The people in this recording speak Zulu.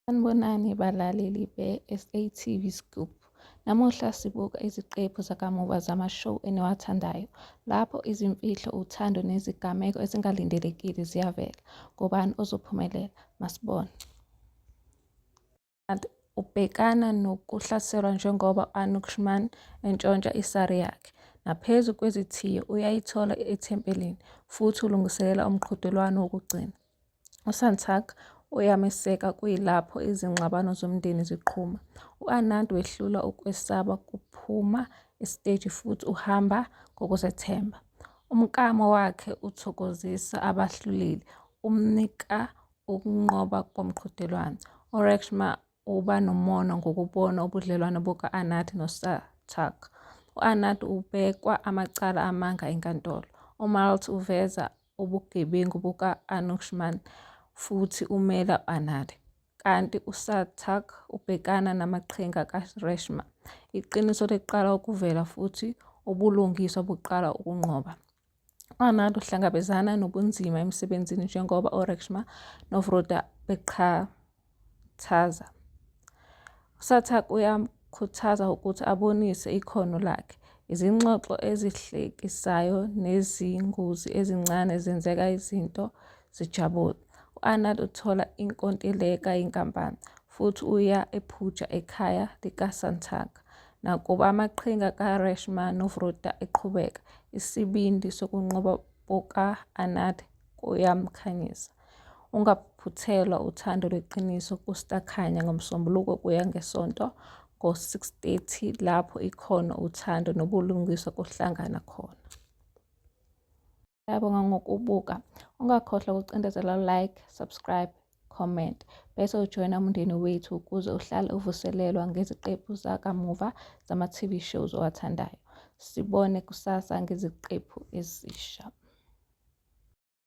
Sanibonani balaleli be-SATV Scoop. Namuhla sibuka iziqephu zakamuva zama-show eniwathandayo. Lapho izimfihlo, uthando nezigameko ezingalindelekile ziyavela. Ngubani ozophumelela? Masibone. Ubhekana nokuhlaselwa njengoba u-Ankushman entshontsha isari yakhe. Naphezu kwezithiyo, uyayithola ethempelini futhi ulungiselela umqhudelwano wokugcina. USantak uyameseka kuyilapho izingxabano zomndeni ziqhuma. U-Anand wehlula ukwesaba kuphuma esiteji futhi uhamba ngokuzethemba. Umklamo wakhe uthokozisa abahluleli, umnika ukunqoba komqhudelwano. UReshma uba nomona ngokubona ubudlelwano buka-Anand noSantak. U-Anand ubekwa amacala amanga enkantolo. UMalty uveza ubugebengu buka-Ankushman futhi umela u-Anand, kanti uSantak ubhekana namaqhinga kaReshma. Iqiniso liqala ukuvela futhi ubulungiswa buqala ukunqoba. U-Anand uhlangabezana nobunzima emsebenzini njengoba uReshma noVruta beqhathaza. USantak uyamkhuthaza ukuthi abonise ikhono lakhe. Izingxoxo ezihlekisayo nezingozi ezincane zenzeka izinto zijabule. U-Anand uthola inkontileka yenkampani futhi uya ePhuja ekhaya likaSantak. Nakuba amaqhinga kaReshma noVruta eqhubeka, isibindi sokunqoba buka-Anand kuyamkhanyisa. Ungaphuthelwa uthando lweqiniso kuStakhanya ngoMsombuluko kuya ngeSonto ngo-6:30 lapho ikhono, uthando nobulungiswa kuhlangana khona. Ngiyabonga ngokubuka. Ungakhohlwa ukucindezela like, subscribe, comment bese ujoyina umndeni wethu ukuze uhlale uvuselelwa ngeziqephu zakamuva zama-TV shows owathandayo. Sibone kusasa ngeziqephu ezisha.